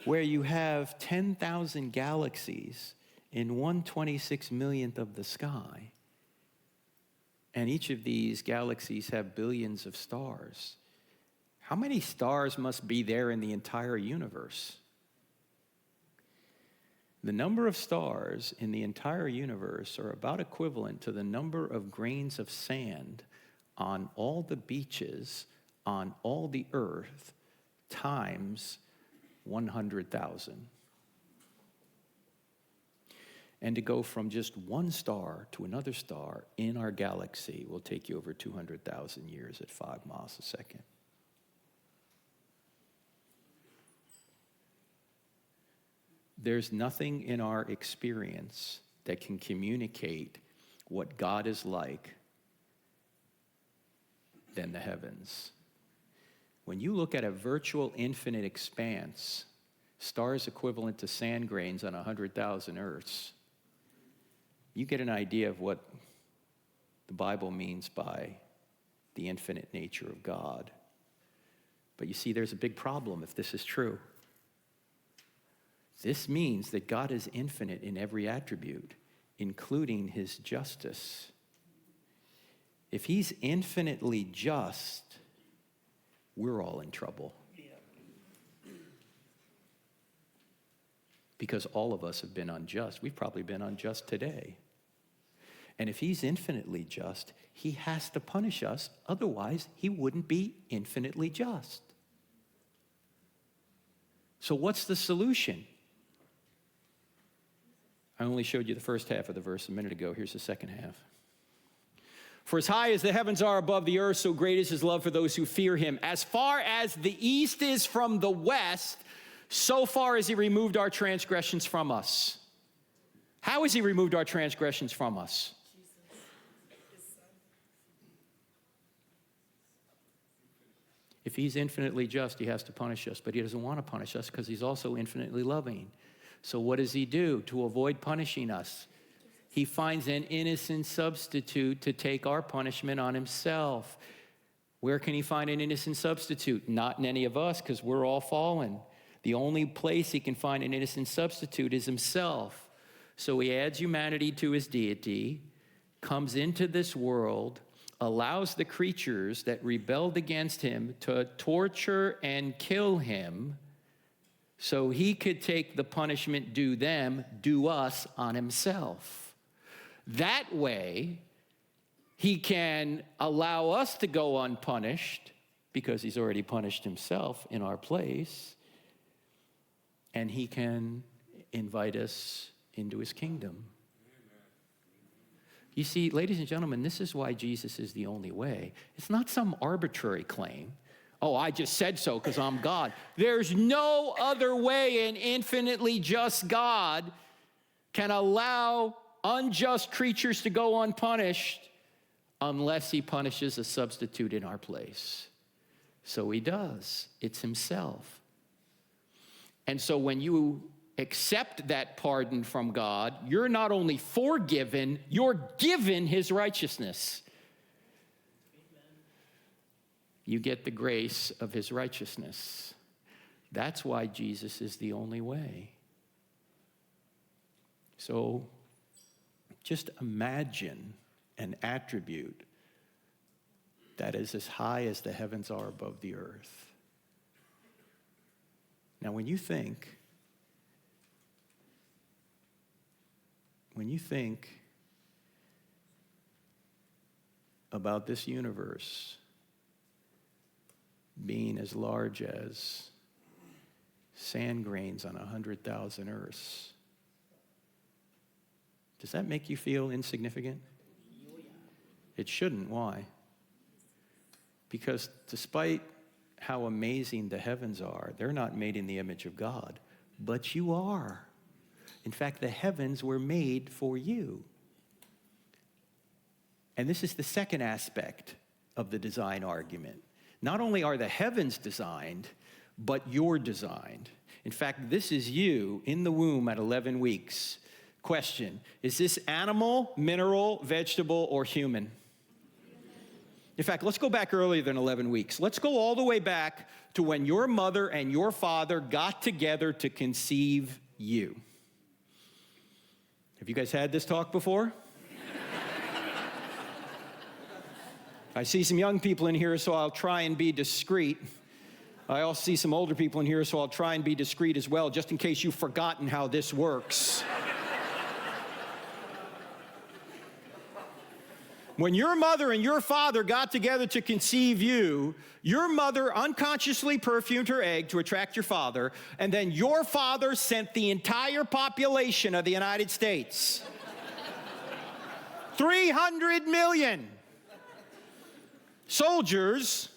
where you have 10,000 galaxies in 1/26 millionth of the sky, and each of these galaxies have billions of stars, how many stars must be there in the entire universe? The number of stars in the entire universe are about equivalent to the number of grains of sand on all the beaches on all the earth times 100,000. And to go from just one star to another star in our galaxy will take you over 200,000 years at 5 miles a second. There's nothing in our experience that can communicate what God is like than the heavens. When you look at a virtual infinite expanse, stars equivalent to sand grains on 100,000 Earths, you get an idea of what the Bible means by the infinite nature of God. But you see, there's a big problem if this is true. This means that God is infinite in every attribute, including his justice. If he's infinitely just, we're all in trouble. Because all of us have been unjust. We've probably been unjust today. And if he's infinitely just, he has to punish us. Otherwise, he wouldn't be infinitely just. So what's the solution? I only showed you the first half of the verse a minute ago. Here's the second half. For as high as the heavens are above the earth, so great is his love for those who fear him. As far as the east is from the west, so far has he removed our transgressions from us. How has he removed our transgressions from us? If he's infinitely just, he has to punish us, but he doesn't want to punish us because he's also infinitely loving. So what does he do to avoid punishing us? He finds an innocent substitute to take our punishment on himself. Where can he find an innocent substitute? Not in any of us, because we're all fallen. The only place he can find an innocent substitute is himself. So he adds humanity to his deity, comes into this world, allows the creatures that rebelled against him to torture and kill him, so he could take the punishment due them, due us on himself. That way, he can allow us to go unpunished because he's already punished himself in our place, and he can invite us into his kingdom. You see, ladies and gentlemen, this is why Jesus is the only way. It's not some arbitrary claim. Oh, I just said so because I'm God. There's no other way an infinitely just God can allow unjust creatures to go unpunished unless he punishes a substitute in our place. So he does. It's himself. And so when you accept that pardon from God, you're not only forgiven, you're given his righteousness. You get the grace of his righteousness. That's why Jesus is the only way. So just imagine an attribute that is as high as the heavens are above the earth. Now, when you think about this universe being as large as sand grains on 100,000 Earths, does that make you feel insignificant? It shouldn't. Why? Because despite how amazing the heavens are, they're not made in the image of God, but you are. In fact, the heavens were made for you. And this is the second aspect of the design argument. Not only are the heavens designed, but you're designed. In fact, this is you in the womb at 11 weeks. Question, is this animal, mineral, vegetable, or human? In fact, let's go back earlier than 11 weeks. Let's go all the way back to when your mother and your father got together to conceive you. Have you guys had this talk before? I see some young people in here, so I'll try and be discreet. I also see some older people in here, so I'll try and be discreet as well, just in case you've forgotten how this works. When your mother and your father got together to conceive you, your mother unconsciously perfumed her egg to attract your father, and then your father sent the entire population of the United States, 300 million soldiers,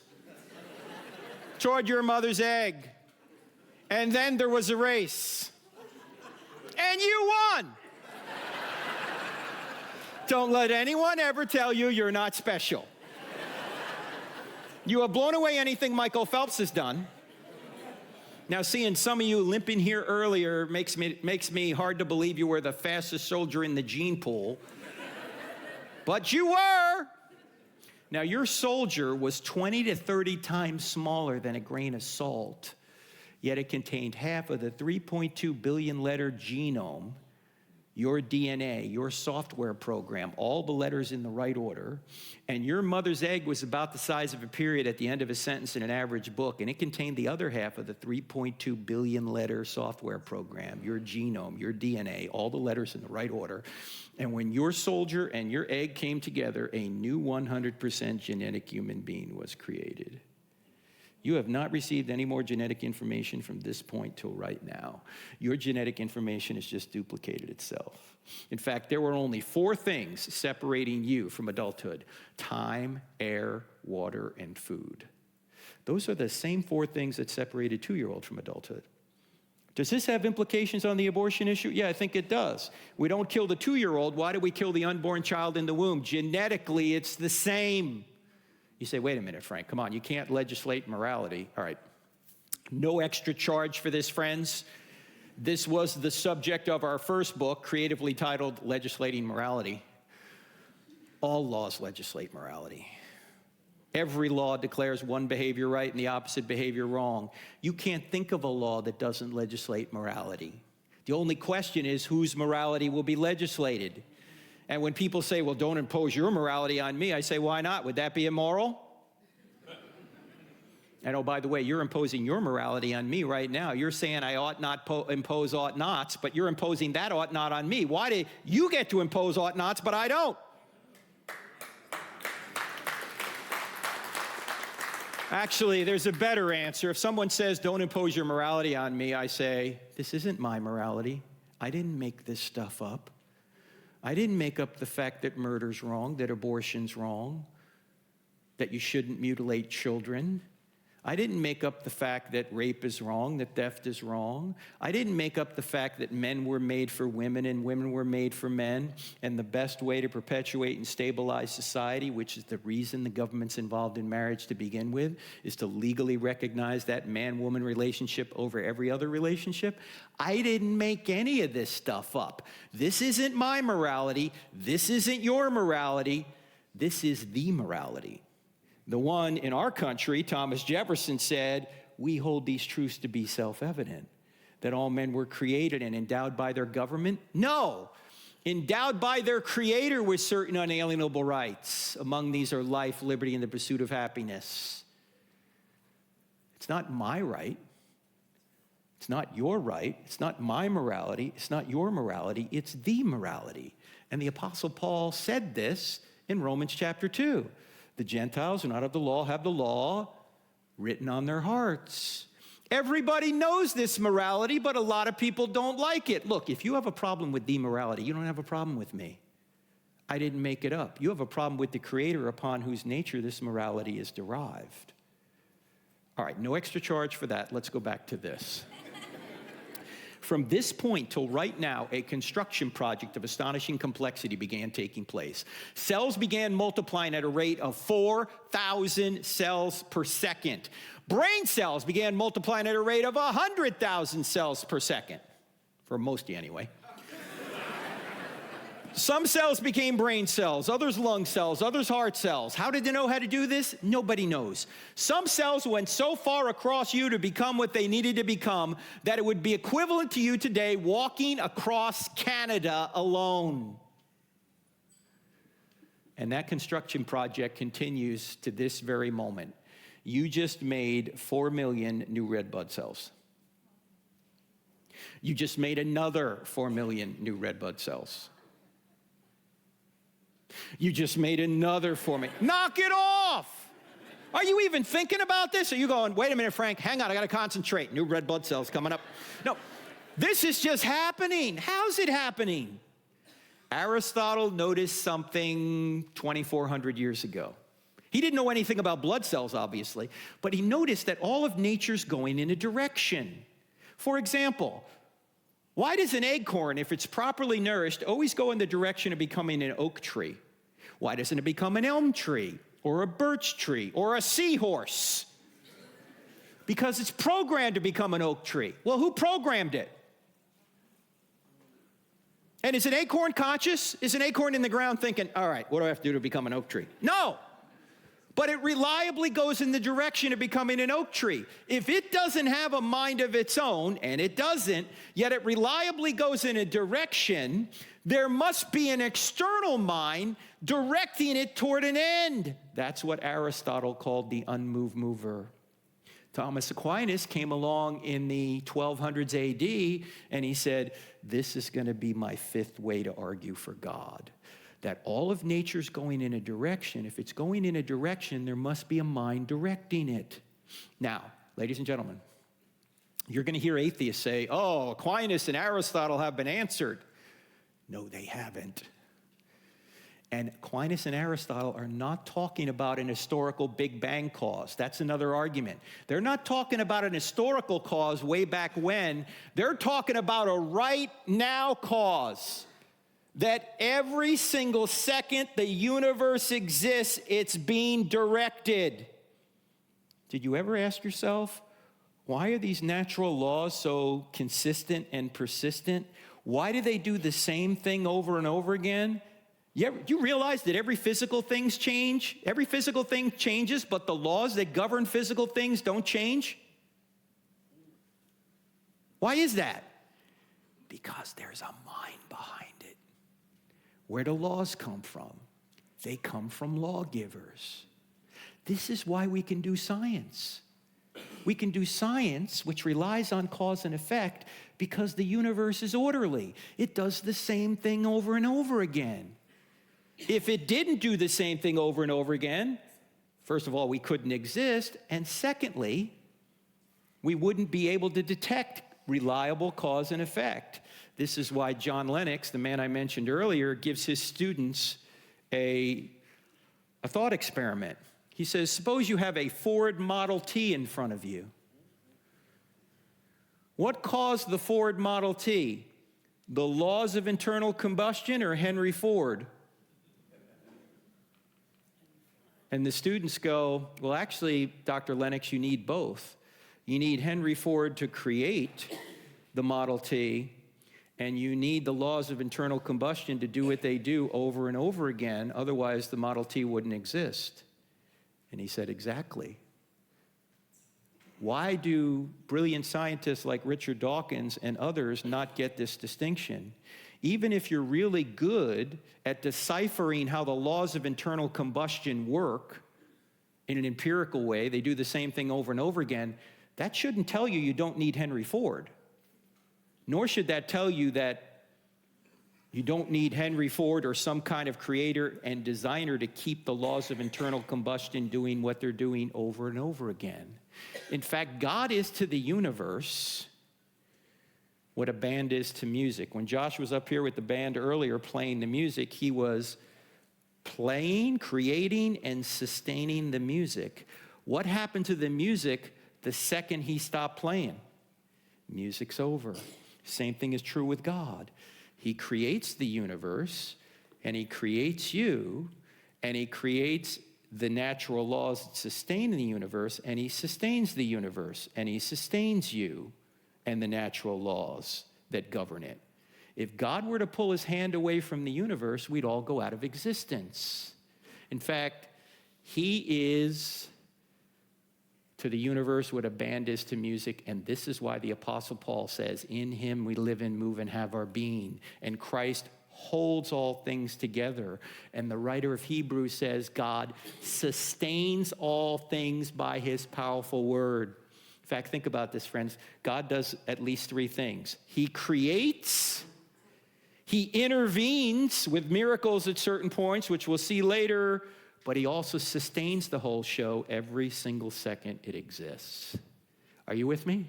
toward your mother's egg. And then there was a race. And you won. Don't let anyone ever tell you you're not special. You have blown away anything Michael Phelps has done. Now, seeing some of you limping here earlier makes me hard to believe you were the fastest soldier in the gene pool. But you were. Now, your soldier was 20 to 30 times smaller than a grain of salt, yet it contained half of the 3.2 billion letter genome, your DNA, your software program, all the letters in the right order, and your mother's egg was about the size of a period at the end of a sentence in an average book, and it contained the other half of the 3.2 billion letter software program, your genome, your DNA, all the letters in the right order. And when your soldier and your egg came together, a new 100% genetic human being was created. You have not received any more genetic information from this point till right now. Your genetic information has just duplicated itself. In fact, there were only 4 things separating you from adulthood: time, air, water, and food. Those are the same 4 things that separate a 2-year-old from adulthood. Does this have implications on the abortion issue? Yeah, I think it does. We don't kill the 2-year-old. Why do we kill the unborn child in the womb? Genetically, it's the same. You say, wait a minute, Frank, come on, you can't legislate morality. All right, no extra charge for this, friends. This was the subject of our first book, creatively titled Legislating Morality. All laws legislate morality. Every law declares one behavior right and the opposite behavior wrong. You can't think of a law that doesn't legislate morality. The only question is whose morality will be legislated. And when people say, well, don't impose your morality on me, I say, why not? Would that be immoral? And oh, by the way, you're imposing your morality on me right now. You're saying I ought not impose ought nots, but you're imposing that ought not on me. Why do you get to impose ought nots, but I don't? Actually, there's a better answer. If someone says, don't impose your morality on me, I say, this isn't my morality. I didn't make this stuff up. I didn't make up the fact that murder's wrong, that abortion's wrong, that you shouldn't mutilate children. I didn't make up the fact that rape is wrong, that theft is wrong. I didn't make up the fact that men were made for women and women were made for men, and the best way to perpetuate and stabilize society, which is the reason the government's involved in marriage to begin with, is to legally recognize that man-woman relationship over every other relationship. I didn't make any of this stuff up. This isn't my morality. This isn't your morality. This is the morality. The one in our country, Thomas Jefferson said, we hold these truths to be self-evident, that all men were created and endowed by their government. No, endowed by their creator with certain unalienable rights. Among these are life, liberty, and the pursuit of happiness. It's not my right. It's not your right. It's not my morality. It's not your morality. It's the morality. And the Apostle Paul said this in Romans chapter 2. The Gentiles who are not of the law have the law written on their hearts. Everybody knows this morality, but a lot of people don't like it. Look, if you have a problem with the morality, you don't have a problem with me. I didn't make it up. You have a problem with the Creator upon whose nature this morality is derived. All right, no extra charge for that. Let's go back to this. From this point till right now, a construction project of astonishing complexity began taking place. Cells began multiplying at a rate of 4,000 cells per second. Brain cells began multiplying at a rate of 100,000 cells per second. For most of you, anyway. Some cells became brain cells, others lung cells, others heart cells. How did they know how to do this? Nobody knows. Some cells went so far across you to become what they needed to become that it would be equivalent to you today walking across Canada alone. And that construction project continues to this very moment. You just made 4 million new red blood cells. You just made another 4 million new red blood cells. You just made another 4 million. Knock it off! Are you even thinking about this? Are you going, wait a minute, Frank, hang on, I gotta concentrate. New red blood cells coming up. No, this is just happening. How's it happening? Aristotle noticed something 2,400 years ago. He didn't know anything about blood cells, obviously, but he noticed that all of nature's going in a direction. For example, why does an acorn, if it's properly nourished, always go in the direction of becoming an oak tree? Why doesn't it become an elm tree, or a birch tree, or a seahorse? Because it's programmed to become an oak tree. Well, who programmed it? And is an acorn conscious? Is an acorn in the ground thinking, all right, what do I have to do to become an oak tree? No. But it reliably goes in the direction of becoming an oak tree. If it doesn't have a mind of its own, and it doesn't, yet it reliably goes in a direction, there must be an external mind directing it toward an end. That's what Aristotle called the unmoved mover. Thomas Aquinas came along in the 1200s AD, and he said, this is going to be my fifth way to argue for God. That all of nature's going in a direction. If it's going in a direction, there must be a mind directing it. Now, ladies and gentlemen, you're going to hear atheists say, oh, Aquinas and Aristotle have been answered. No, they haven't. And Aquinas and Aristotle are not talking about an historical Big Bang cause. That's another argument. They're not talking about an historical cause way back when. They're talking about a right now cause. That every single second the universe exists, it's being directed. Did you ever ask yourself, why are these natural laws so consistent and persistent? Why do they do the same thing over and over again? You realize that every physical thing change? Every physical thing changes, but the laws that govern physical things don't change? Why is that? Because there's a mind behind it. Where do laws come from? They come from lawgivers. This is why we can do science. We can do science, which relies on cause and effect, because the universe is orderly. It does the same thing over and over again. If it didn't do the same thing over and over again, first of all, we couldn't exist, and secondly, we wouldn't be able to detect reliable cause and effect. This is why John Lennox, the man I mentioned earlier, gives his students a thought experiment. He says, suppose you have a Ford Model T in front of you. What caused the Ford Model T? The laws of internal combustion or Henry Ford? And the students go, well, actually, Dr. Lennox, you need both. You need Henry Ford to create the Model T, and you need the laws of internal combustion to do what they do over and over again. Otherwise, the Model T wouldn't exist. And he said, exactly. Why do brilliant scientists like Richard Dawkins and others not get this distinction? Even if you're really good at deciphering how the laws of internal combustion work in an empirical way, they do the same thing over and over again, that shouldn't tell you you don't need Henry Ford. Nor should that tell you that you don't need Henry Ford or some kind of creator and designer to keep the laws of internal combustion doing what they're doing over and over again. In fact, God is to the universe what a band is to music. When Josh was up here with the band earlier playing the music, he was playing, creating, and sustaining the music. What happened to the music the second he stopped playing? Music's over. Same thing is true with God. He creates the universe, and he creates you, and he creates the natural laws that sustain the universe, and he sustains the universe, and he sustains you and the natural laws that govern it. If God were to pull his hand away from the universe, we'd all go out of existence. In fact, he is to the universe what a band is to music, and this is why the Apostle Paul says, in him we live and move and have our being, and Christ holds all things together. And the writer of Hebrews says God sustains all things by his powerful word. In fact, think about this, friends. God does at least three things. He creates, he intervenes with miracles at certain points, which we'll see later, but he also sustains the whole show every single second it exists. Are you with me?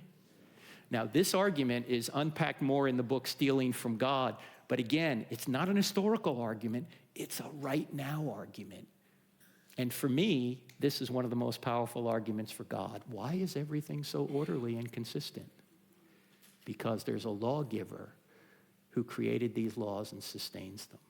Now, this argument is unpacked more in the book Stealing from God, but again, it's not an historical argument, it's a right now argument. And for me, this is one of the most powerful arguments for God. Why is everything so orderly and consistent? Because there's a lawgiver who created these laws and sustains them.